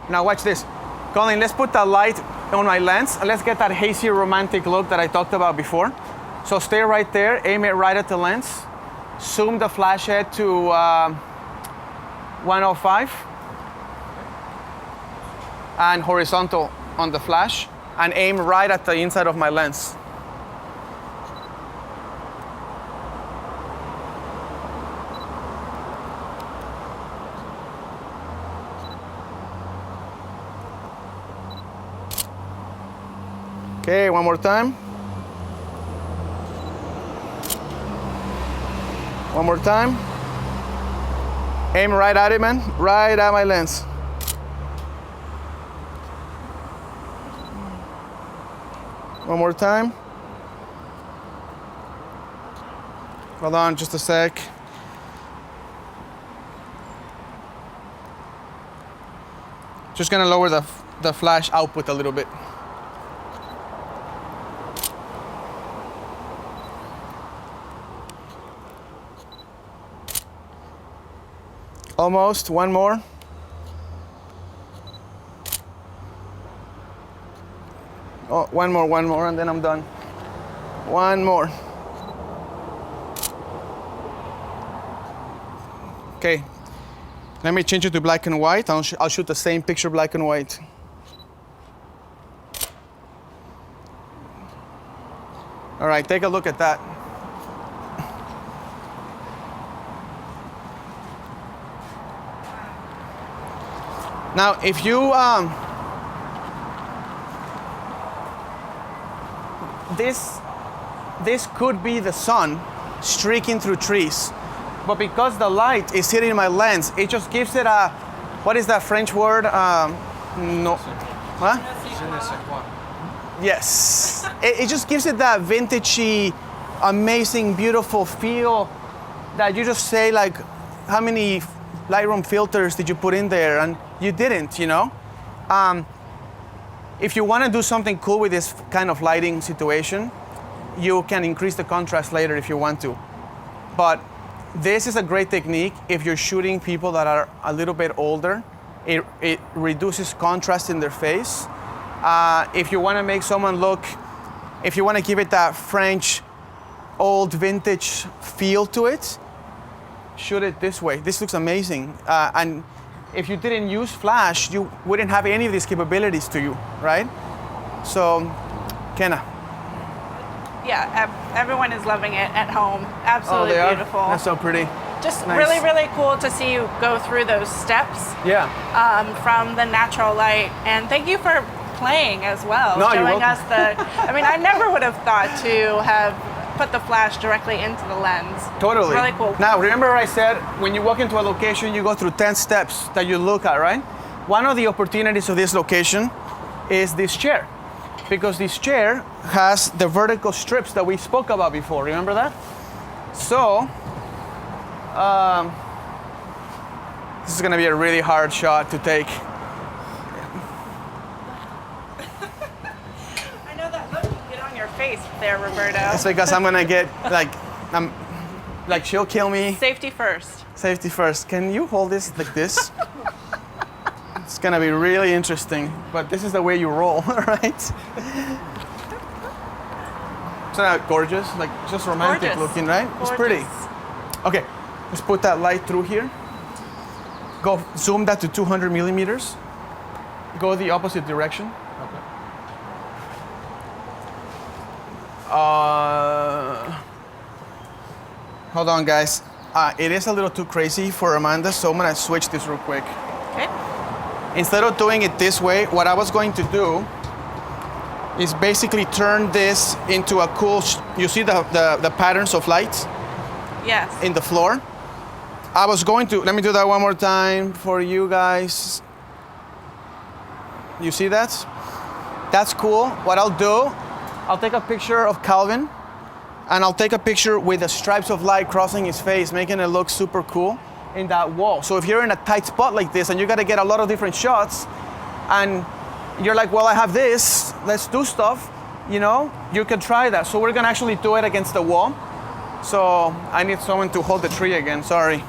Now watch this. Colin, let's put that light on my lens and let's get that hazy romantic look that I talked about before. So stay right there, aim it right at the lens. Zoom the flash head to 105. And horizontal on the flash. And aim right at the inside of my lens. Okay, one more time. One more time. Aim right at it, man. Right at my lens. One more time. Hold on just a sec. Just gonna lower the flash output a little bit. Almost, one more. Oh, one more, and then I'm done. One more. Okay, let me change it to black and white. I'll shoot the same picture black and white. All right, take a look at that. Now, if you, this could be the sun streaking through trees, but because the light is hitting my lens, it just gives it a, what is that French word? No, huh? Yes, it just gives it that vintagey, amazing, beautiful feel that you just say like, how many Lightroom filters did you put in there? And you didn't, you know? If you want to do something cool with this kind of lighting situation, you can increase the contrast later if you want to. But this is a great technique if you're shooting people that are a little bit older. It reduces contrast in their face. If you want to make someone look, if you want to give it that French old vintage feel to it, shoot it this way. This looks amazing. And if you didn't use flash, you wouldn't have any of these capabilities to you, right? So, Kenna. Yeah, everyone is loving it at home. Absolutely beautiful. That's so pretty. Just nice. really, really cool to see you go through those steps. Yeah. From the natural light. And thank you for playing as well. No, showing us the, I mean, I never would have thought to have put the flash directly into the lens. Totally. It's really cool. Now, remember I said when you walk into a location, you go through 10 steps that you look at, right? One of the opportunities of this location is this chair, because this chair has the vertical strips that we spoke about before. Remember that? So, this is gonna be a really hard shot to take. Face there, Roberto. It's because I'm gonna get like she'll kill me. Safety first. Safety first. Can you hold this like this? It's gonna be really interesting, but this is the way you roll, right? Isn't that gorgeous? Like just romantic gorgeous. Looking, right? Gorgeous. It's pretty. Okay, let's put that light through here. Go zoom that to 200 millimeters. Go the opposite direction. Hold on, guys. It is a little too crazy for Amanda, so I'm gonna switch this real quick. Okay. Instead of doing it this way, what I was going to do is basically turn this into a cool, you see the patterns of lights? Yes. In the floor? I was going to, let me do that one more time for you guys. You see that? That's cool. What I'll do, I'll take a picture of Calvin and I'll take a picture with the stripes of light crossing his face, making it look super cool in that wall. So if you're in a tight spot like this and you gotta get a lot of different shots and you're like, well, I have this, let's do stuff, you know, you can try that. So we're gonna actually do it against the wall. So I need someone to hold the tree again, sorry.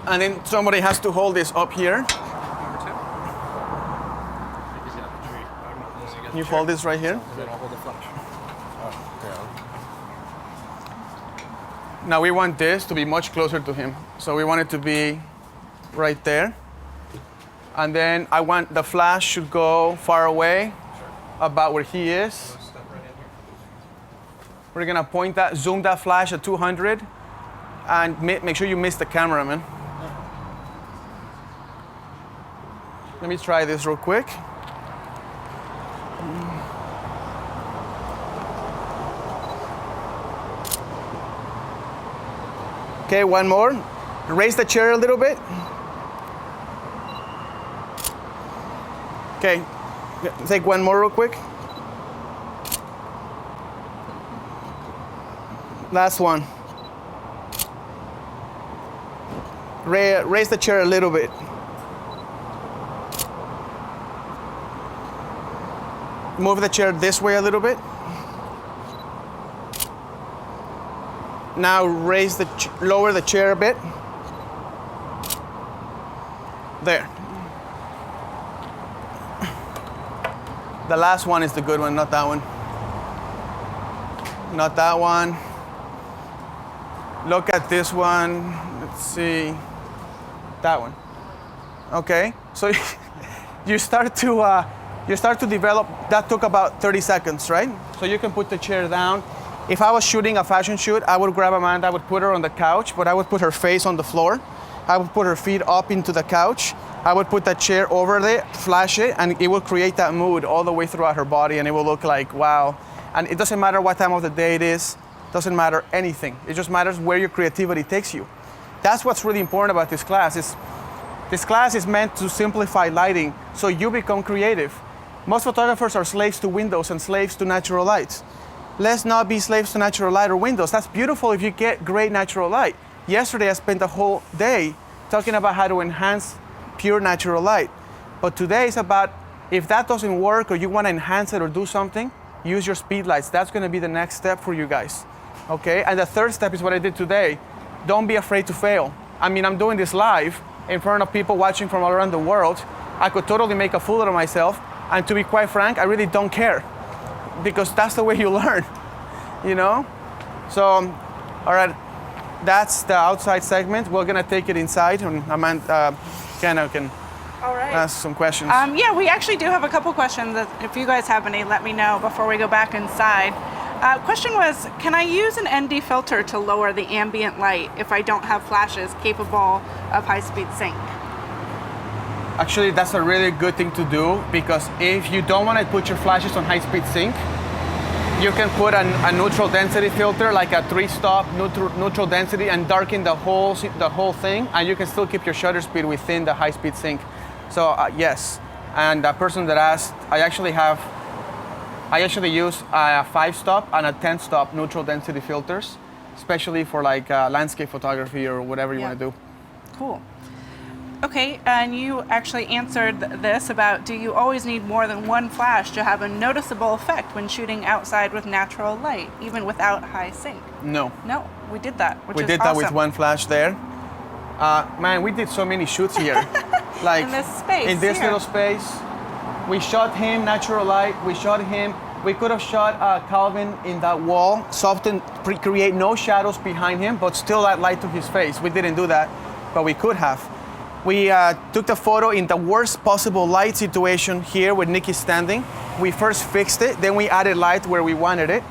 And then somebody has to hold this up here. Can you hold this right here? And then I'll hold the flash. Now we want this to be much closer to him. So we want it to be right there. And then I want the flash should go far away, about where he is. Step right in here. We're gonna point that, zoom that flash at 200, and make sure you miss the camera, man. Let me try this real quick. Okay, one more. Raise the chair a little bit. Okay, take one more real quick. Last one. Raise the chair a little bit. Move the chair this way a little bit. Now lower the chair a bit. There. The last one is the good one, not that one. Not that one. Look at this one. Let's see. That one. Okay. So you start to develop. That took about 30 seconds, right? So you can put the chair down. If I was shooting a fashion shoot, I would grab Amanda, I would put her on the couch, but I would put her face on the floor. I would put her feet up into the couch. I would put that chair over there, flash it, and it will create that mood all the way throughout her body, and it will look like, wow. And it doesn't matter what time of the day it is, doesn't matter anything. It just matters where your creativity takes you. That's what's really important about this class. This class is meant to simplify lighting so you become creative. Most photographers are slaves to windows and slaves to natural lights. Let's not be slaves to natural light or windows. That's beautiful if you get great natural light. Yesterday I spent the whole day talking about how to enhance pure natural light. But today is about, if that doesn't work or you want to enhance it or do something, use your speed lights. That's going to be the next step for you guys. Okay? And the third step is what I did today. Don't be afraid to fail. I mean, I'm doing this live in front of people watching from all around the world. I could totally make a fool out of myself. And to be quite frank, I really don't care, because that's the way you learn, you know? So, all right, that's the outside segment. We're gonna take it inside, and Amanda can All right. ask some questions. Yeah, we actually do have a couple questions. If you guys have any, let me know before we go back inside. Question was, can I use an ND filter to lower the ambient light if I don't have flashes capable of high-speed sync? Actually, that's a really good thing to do, because if you don't want to put your flashes on high-speed sync, you can put a neutral density filter, like a 3-stop neutral density, and darken the whole thing, and you can still keep your shutter speed within the high-speed sync. So yes, and the person that asked, I actually use a 5-stop and a 10-stop neutral density filters, especially for like landscape photography or whatever you want to do. Cool. Okay, and you actually answered this about, do you always need more than one flash to have a noticeable effect when shooting outside with natural light, even without high sync? No. No, we did that, which We is did that awesome. with one flash there. Man, we did so many shoots here. Like In this space, in this here. little space. We shot him natural light. We shot him. We could have shot Calvin in that wall, soften, create no shadows behind him, but still add light to his face. We didn't do that, but we could have. We took the photo in the worst possible light situation here with Nikki standing. We first fixed it, then we added light where we wanted it.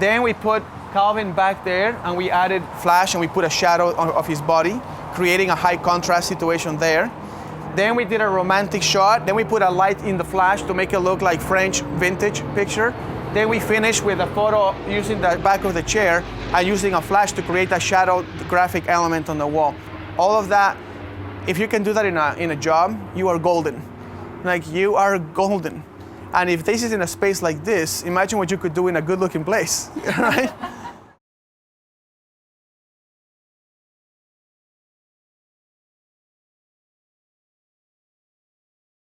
Then we put Calvin back there, and we added flash, and we put a shadow of his body, creating a high contrast situation there. Then we did a romantic shot. Then we put a light in the flash to make it look like French vintage picture. Then we finished with a photo using the back of the chair and using a flash to create a shadow graphic element on the wall. All of that, if you can do that in a job, you are golden. Like, you are golden. And if this is in a space like this, imagine what you could do in a good-looking place, right?